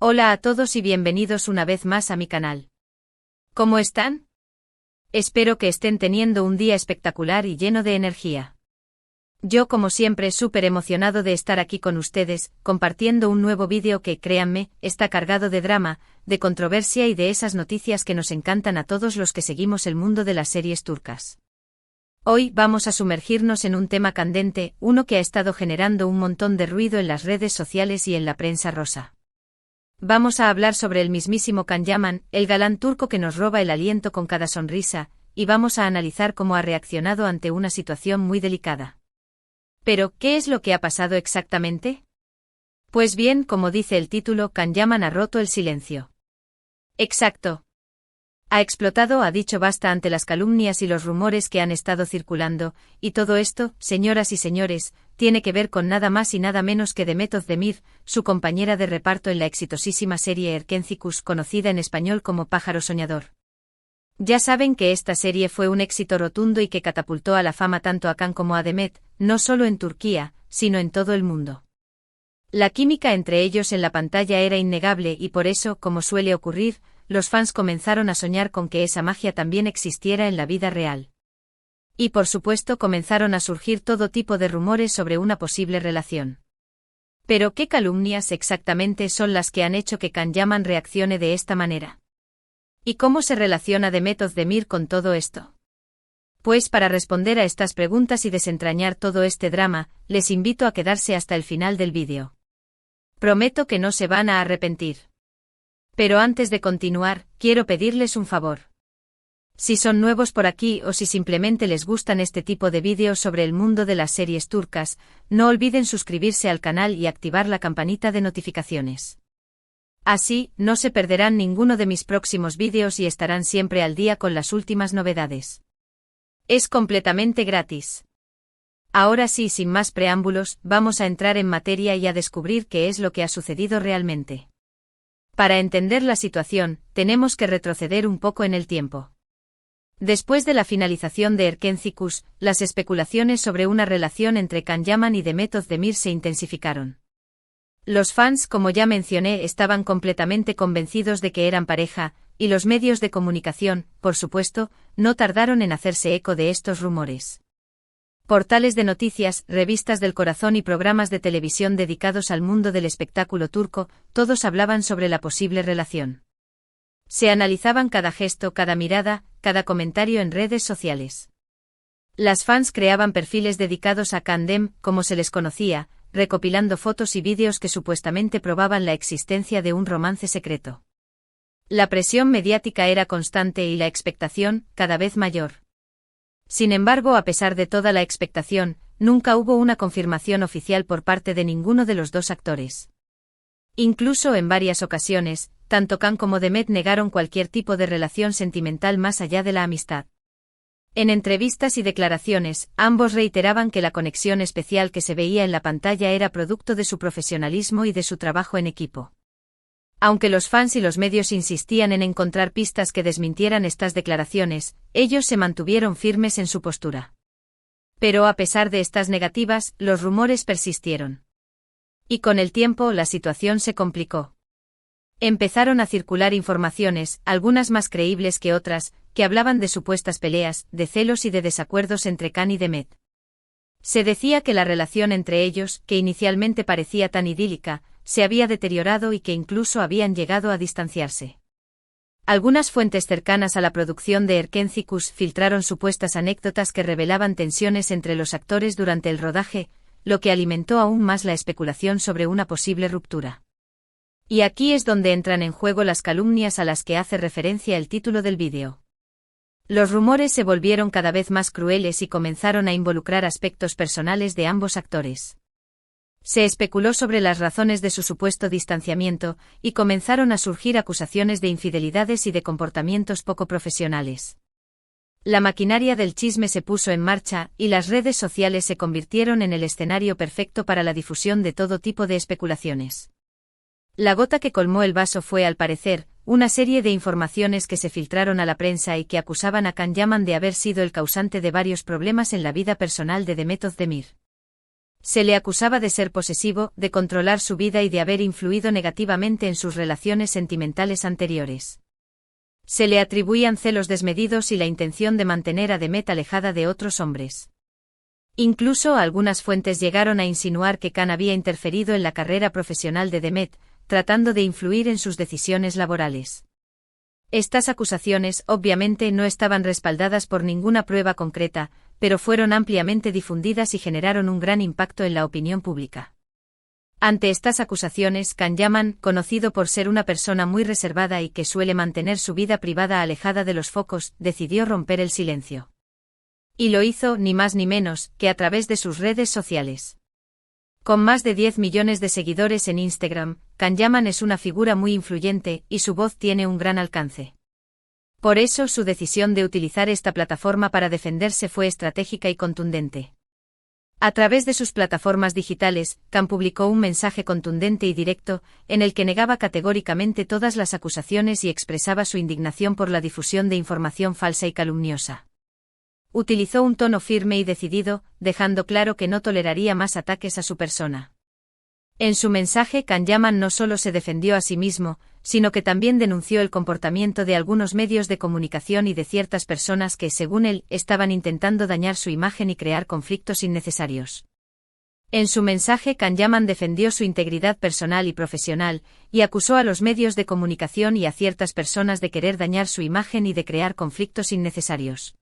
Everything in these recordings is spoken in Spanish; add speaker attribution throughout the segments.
Speaker 1: Hola a todos y bienvenidos una vez más a mi canal. ¿Cómo están? Espero que estén teniendo un día espectacular y lleno de energía. Yo como siempre súper emocionado de estar aquí con ustedes, compartiendo un nuevo vídeo que, créanme, está cargado de drama, de controversia y de esas noticias que nos encantan a todos los que seguimos el mundo de las series turcas. Hoy vamos a sumergirnos en un tema candente, uno que ha estado generando un montón de ruido en las redes sociales y en la prensa rosa. Vamos a hablar sobre el mismísimo Can Yaman, el galán turco que nos roba el aliento con cada sonrisa, y vamos a analizar cómo ha reaccionado ante una situación muy delicada. Pero, ¿qué es lo que ha pasado exactamente? Pues bien, como dice el título, Can Yaman ha roto el silencio. Exacto. Ha explotado, ha dicho basta ante las calumnias y los rumores que han estado circulando, y todo esto, señoras y señores, tiene que ver con nada más y nada menos que Demet Özdemir, su compañera de reparto en la exitosísima serie Erkencikus, conocida en español como Pájaro Soñador. Ya saben que esta serie fue un éxito rotundo y que catapultó a la fama tanto a Can como a Demet, no solo en Turquía, sino en todo el mundo. La química entre ellos en la pantalla era innegable y por eso, como suele ocurrir, los fans comenzaron a soñar con que esa magia también existiera en la vida real. Y por supuesto comenzaron a surgir todo tipo de rumores sobre una posible relación. Pero ¿qué calumnias exactamente son las que han hecho que Can Yaman reaccione de esta manera? ¿Y cómo se relaciona Demet Özdemir con todo esto? Pues para responder a estas preguntas y desentrañar todo este drama, les invito a quedarse hasta el final del vídeo. Prometo que no se van a arrepentir. Pero antes de continuar, quiero pedirles un favor. Si son nuevos por aquí o si simplemente les gustan este tipo de vídeos sobre el mundo de las series turcas, no olviden suscribirse al canal y activar la campanita de notificaciones. Así, no se perderán ninguno de mis próximos vídeos y estarán siempre al día con las últimas novedades. Es completamente gratis. Ahora sí, sin más preámbulos, vamos a entrar en materia y a descubrir qué es lo que ha sucedido realmente. Para entender la situación, tenemos que retroceder un poco en el tiempo. Después de la finalización de Erkencikus, las especulaciones sobre una relación entre Can Yaman y Demet Özdemir se intensificaron. Los fans, como ya mencioné, estaban completamente convencidos de que eran pareja, y los medios de comunicación, por supuesto, no tardaron en hacerse eco de estos rumores. Portales de noticias, revistas del corazón y programas de televisión dedicados al mundo del espectáculo turco, todos hablaban sobre la posible relación. Se analizaban cada gesto, cada mirada, cada comentario en redes sociales. Las fans creaban perfiles dedicados a Can Dem, como se les conocía, recopilando fotos y vídeos que supuestamente probaban la existencia de un romance secreto. La presión mediática era constante y la expectación, cada vez mayor. Sin embargo, a pesar de toda la expectación, nunca hubo una confirmación oficial por parte de ninguno de los dos actores. Incluso en varias ocasiones, tanto Can como Demet negaron cualquier tipo de relación sentimental más allá de la amistad. En entrevistas y declaraciones, ambos reiteraban que la conexión especial que se veía en la pantalla era producto de su profesionalismo y de su trabajo en equipo. Aunque los fans y los medios insistían en encontrar pistas que desmintieran estas declaraciones, ellos se mantuvieron firmes en su postura. Pero a pesar de estas negativas, los rumores persistieron. Y con el tiempo la situación se complicó. Empezaron a circular informaciones, algunas más creíbles que otras, que hablaban de supuestas peleas, de celos y de desacuerdos entre Can y Demet. Se decía que la relación entre ellos, que inicialmente parecía tan idílica, se había deteriorado y que incluso habían llegado a distanciarse. Algunas fuentes cercanas a la producción de Erkencikus filtraron supuestas anécdotas que revelaban tensiones entre los actores durante el rodaje, lo que alimentó aún más la especulación sobre una posible ruptura. Y aquí es donde entran en juego las calumnias a las que hace referencia el título del vídeo. Los rumores se volvieron cada vez más crueles y comenzaron a involucrar aspectos personales de ambos actores. Se especuló sobre las razones de su supuesto distanciamiento, y comenzaron a surgir acusaciones de infidelidades y de comportamientos poco profesionales. La maquinaria del chisme se puso en marcha, y las redes sociales se convirtieron en el escenario perfecto para la difusión de todo tipo de especulaciones. La gota que colmó el vaso fue, al parecer, una serie de informaciones que se filtraron a la prensa y que acusaban a Can Yaman de haber sido el causante de varios problemas en la vida personal de Demet Özdemir. Se le acusaba de ser posesivo, de controlar su vida y de haber influido negativamente en sus relaciones sentimentales anteriores. Se le atribuían celos desmedidos y la intención de mantener a Demet alejada de otros hombres. Incluso algunas fuentes llegaron a insinuar que Khan había interferido en la carrera profesional de Demet, tratando de influir en sus decisiones laborales. Estas acusaciones, obviamente, no estaban respaldadas por ninguna prueba concreta, pero fueron ampliamente difundidas y generaron un gran impacto en la opinión pública. Ante estas acusaciones, Khan Yaman, conocido por ser una persona muy reservada y que suele mantener su vida privada alejada de los focos, decidió romper el silencio. Y lo hizo, ni más ni menos, que a través de sus redes sociales. Con más de 10 millones de seguidores en Instagram, Khan Yaman es una figura muy influyente, y su voz tiene un gran alcance. Por eso su decisión de utilizar esta plataforma para defenderse fue estratégica y contundente. A través de sus plataformas digitales, Khan publicó un mensaje contundente y directo, en el que negaba categóricamente todas las acusaciones y expresaba su indignación por la difusión de información falsa y calumniosa. Utilizó un tono firme y decidido, dejando claro que no toleraría más ataques a su persona. En su mensaje, Khan Yaman no solo se defendió a sí mismo, sino que también denunció el comportamiento de algunos medios de comunicación y de ciertas personas que, según él, estaban intentando dañar su imagen y crear conflictos innecesarios. En su mensaje, Khan Yaman defendió su integridad personal y profesional, y acusó a los medios de comunicación y a ciertas personas de querer dañar su imagen y de crear conflictos innecesarios.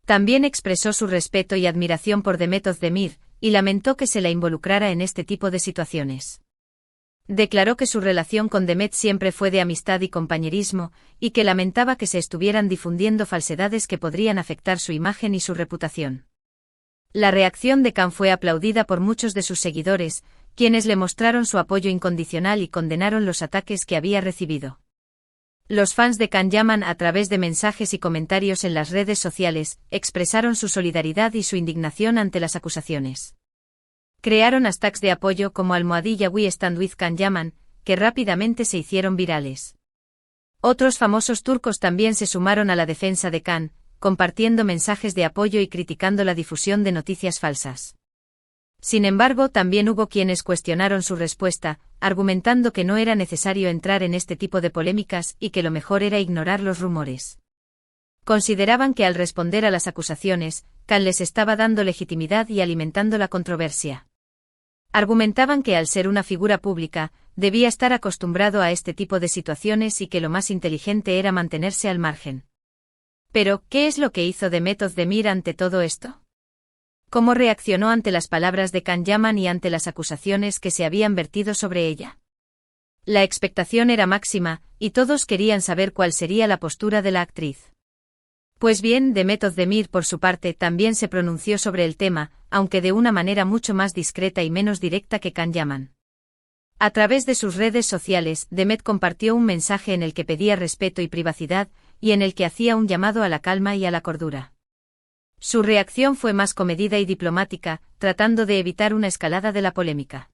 Speaker 1: También expresó su respeto y admiración por Demet Özdemir, y lamentó que se la involucrara en este tipo de situaciones. Declaró que su relación con Demet siempre fue de amistad y compañerismo, y que lamentaba que se estuvieran difundiendo falsedades que podrían afectar su imagen y su reputación. La reacción de Khan fue aplaudida por muchos de sus seguidores, quienes le mostraron su apoyo incondicional y condenaron los ataques que había recibido. Los fans de Khan Yaman, a través de mensajes y comentarios en las redes sociales, expresaron su solidaridad y su indignación ante las acusaciones. Crearon hashtags de apoyo como #We Stand With Khan Yaman, que rápidamente se hicieron virales. Otros famosos turcos también se sumaron a la defensa de Khan, compartiendo mensajes de apoyo y criticando la difusión de noticias falsas. Sin embargo, también hubo quienes cuestionaron su respuesta, argumentando que no era necesario entrar en este tipo de polémicas y que lo mejor era ignorar los rumores. Consideraban que al responder a las acusaciones, Khan les estaba dando legitimidad y alimentando la controversia. Argumentaban que al ser una figura pública, debía estar acostumbrado a este tipo de situaciones y que lo más inteligente era mantenerse al margen. Pero, ¿qué es lo que hizo Demet Özdemir ante todo esto? ¿Cómo reaccionó ante las palabras de Khan Yaman y ante las acusaciones que se habían vertido sobre ella? La expectación era máxima, y todos querían saber cuál sería la postura de la actriz. Pues bien, Demet Özdemir por su parte también se pronunció sobre el tema, aunque de una manera mucho más discreta y menos directa que Khan Yaman. A través de sus redes sociales, Demet compartió un mensaje en el que pedía respeto y privacidad, y en el que hacía un llamado a la calma y a la cordura. Su reacción fue más comedida y diplomática, tratando de evitar una escalada de la polémica.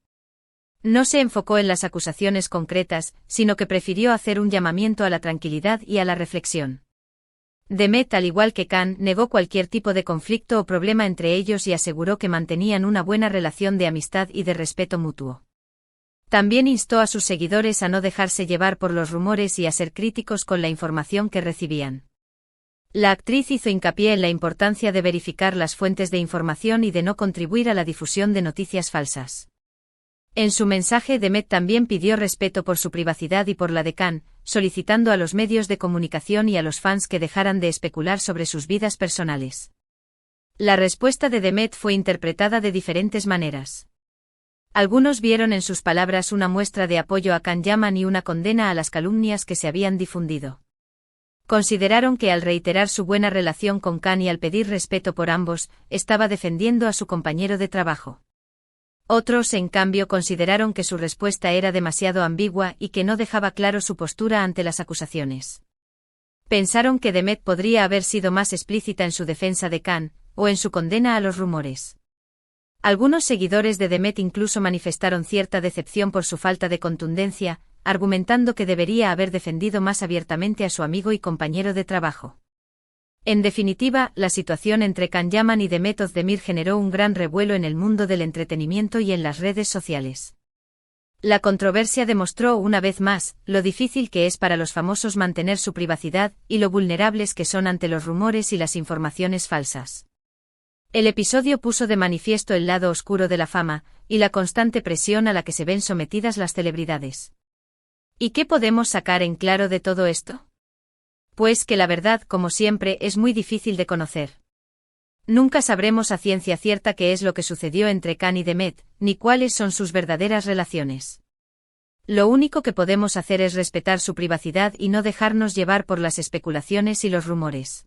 Speaker 1: No se enfocó en las acusaciones concretas, sino que prefirió hacer un llamamiento a la tranquilidad y a la reflexión. Demet, al igual que Khan, negó cualquier tipo de conflicto o problema entre ellos y aseguró que mantenían una buena relación de amistad y de respeto mutuo. También instó a sus seguidores a no dejarse llevar por los rumores y a ser críticos con la información que recibían. La actriz hizo hincapié en la importancia de verificar las fuentes de información y de no contribuir a la difusión de noticias falsas. En su mensaje, Demet también pidió respeto por su privacidad y por la de Khan, solicitando a los medios de comunicación y a los fans que dejaran de especular sobre sus vidas personales. La respuesta de Demet fue interpretada de diferentes maneras. Algunos vieron en sus palabras una muestra de apoyo a Khan Yaman y una condena a las calumnias que se habían difundido. Consideraron que al reiterar su buena relación con Khan y al pedir respeto por ambos, estaba defendiendo a su compañero de trabajo. Otros, en cambio, consideraron que su respuesta era demasiado ambigua y que no dejaba claro su postura ante las acusaciones. Pensaron que Demet podría haber sido más explícita en su defensa de Khan, o en su condena a los rumores. Algunos seguidores de Demet incluso manifestaron cierta decepción por su falta de contundencia, argumentando que debería haber defendido más abiertamente a su amigo y compañero de trabajo. En definitiva, la situación entre Can Yaman y Demet Özdemir generó un gran revuelo en el mundo del entretenimiento y en las redes sociales. La controversia demostró una vez más lo difícil que es para los famosos mantener su privacidad y lo vulnerables que son ante los rumores y las informaciones falsas. El episodio puso de manifiesto el lado oscuro de la fama y la constante presión a la que se ven sometidas las celebridades. ¿Y qué podemos sacar en claro de todo esto? Pues que la verdad, como siempre, es muy difícil de conocer. Nunca sabremos a ciencia cierta qué es lo que sucedió entre Can y Demet, ni cuáles son sus verdaderas relaciones. Lo único que podemos hacer es respetar su privacidad y no dejarnos llevar por las especulaciones y los rumores.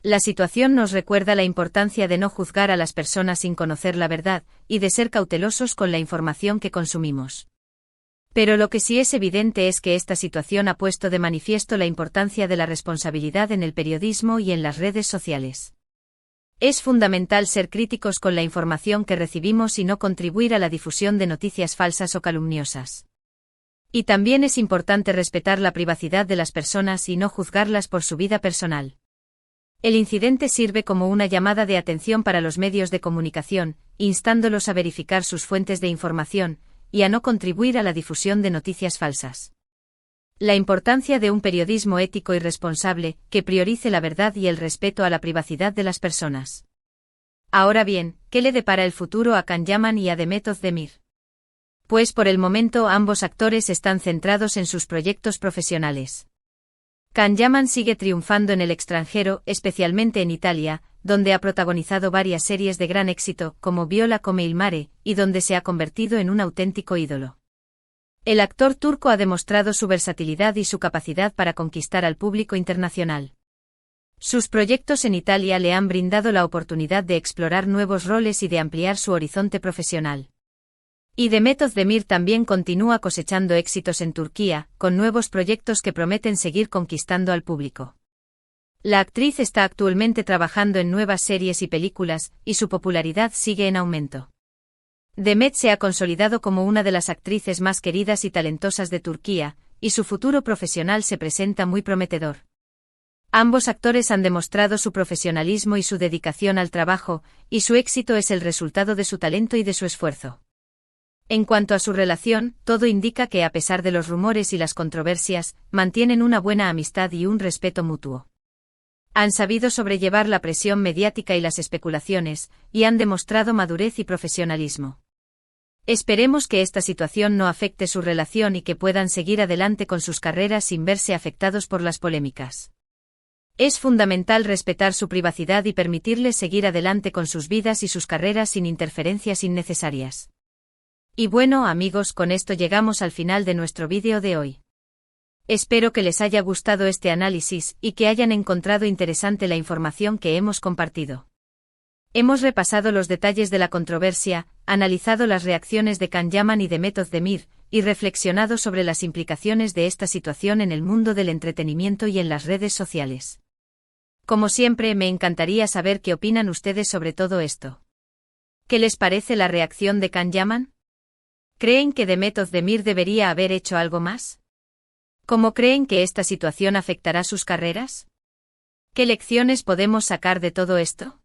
Speaker 1: La situación nos recuerda la importancia de no juzgar a las personas sin conocer la verdad, y de ser cautelosos con la información que consumimos. Pero lo que sí es evidente es que esta situación ha puesto de manifiesto la importancia de la responsabilidad en el periodismo y en las redes sociales. Es fundamental ser críticos con la información que recibimos y no contribuir a la difusión de noticias falsas o calumniosas. Y también es importante respetar la privacidad de las personas y no juzgarlas por su vida personal. El incidente sirve como una llamada de atención para los medios de comunicación, instándolos a verificar sus fuentes de información, y a no contribuir a la difusión de noticias falsas. La importancia de un periodismo ético y responsable, que priorice la verdad y el respeto a la privacidad de las personas. Ahora bien, ¿qué le depara el futuro a Can Yaman y a Demet Özdemir? Pues por el momento ambos actores están centrados en sus proyectos profesionales. Can Yaman sigue triunfando en el extranjero, especialmente en Italia, donde ha protagonizado varias series de gran éxito, como Viola come il mare, y donde se ha convertido en un auténtico ídolo. El actor turco ha demostrado su versatilidad y su capacidad para conquistar al público internacional. Sus proyectos en Italia le han brindado la oportunidad de explorar nuevos roles y de ampliar su horizonte profesional. Y Demet Özdemir también continúa cosechando éxitos en Turquía, con nuevos proyectos que prometen seguir conquistando al público. La actriz está actualmente trabajando en nuevas series y películas, y su popularidad sigue en aumento. Demet se ha consolidado como una de las actrices más queridas y talentosas de Turquía, y su futuro profesional se presenta muy prometedor. Ambos actores han demostrado su profesionalismo y su dedicación al trabajo, y su éxito es el resultado de su talento y de su esfuerzo. En cuanto a su relación, todo indica que a pesar de los rumores y las controversias, mantienen una buena amistad y un respeto mutuo. Han sabido sobrellevar la presión mediática y las especulaciones, y han demostrado madurez y profesionalismo. Esperemos que esta situación no afecte su relación y que puedan seguir adelante con sus carreras sin verse afectados por las polémicas. Es fundamental respetar su privacidad y permitirles seguir adelante con sus vidas y sus carreras sin interferencias innecesarias. Y bueno, amigos, con esto llegamos al final de nuestro vídeo de hoy. Espero que les haya gustado este análisis y que hayan encontrado interesante la información que hemos compartido. Hemos repasado los detalles de la controversia, analizado las reacciones de Can Yaman y Demet Özdemir, y reflexionado sobre las implicaciones de esta situación en el mundo del entretenimiento y en las redes sociales. Como siempre, me encantaría saber qué opinan ustedes sobre todo esto. ¿Qué les parece la reacción de Can Yaman? ¿Creen que Demet Özdemir debería haber hecho algo más? ¿Cómo creen que esta situación afectará sus carreras? ¿Qué lecciones podemos sacar de todo esto?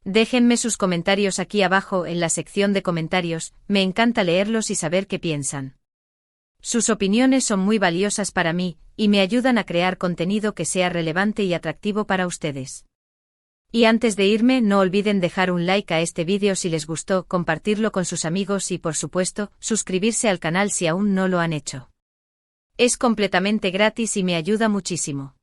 Speaker 1: Déjenme sus comentarios aquí abajo en la sección de comentarios, me encanta leerlos y saber qué piensan. Sus opiniones son muy valiosas para mí, y me ayudan a crear contenido que sea relevante y atractivo para ustedes. Y antes de irme, no olviden dejar un like a este vídeo si les gustó, compartirlo con sus amigos y, por supuesto, suscribirse al canal si aún no lo han hecho. Es completamente gratis y me ayuda muchísimo.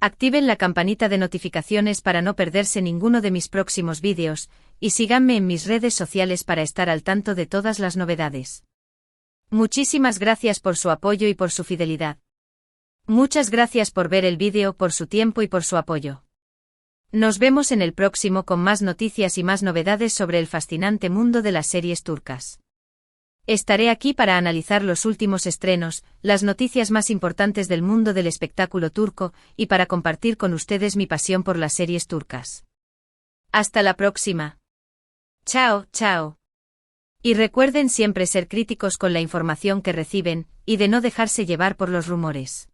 Speaker 1: Activen la campanita de notificaciones para no perderse ninguno de mis próximos vídeos, y síganme en mis redes sociales para estar al tanto de todas las novedades. Muchísimas gracias por su apoyo y por su fidelidad. Muchas gracias por ver el vídeo, por su tiempo y por su apoyo. Nos vemos en el próximo con más noticias y más novedades sobre el fascinante mundo de las series turcas. Estaré aquí para analizar los últimos estrenos, las noticias más importantes del mundo del espectáculo turco, y para compartir con ustedes mi pasión por las series turcas. Hasta la próxima. Chao, chao. Y recuerden siempre ser críticos con la información que reciben, y de no dejarse llevar por los rumores.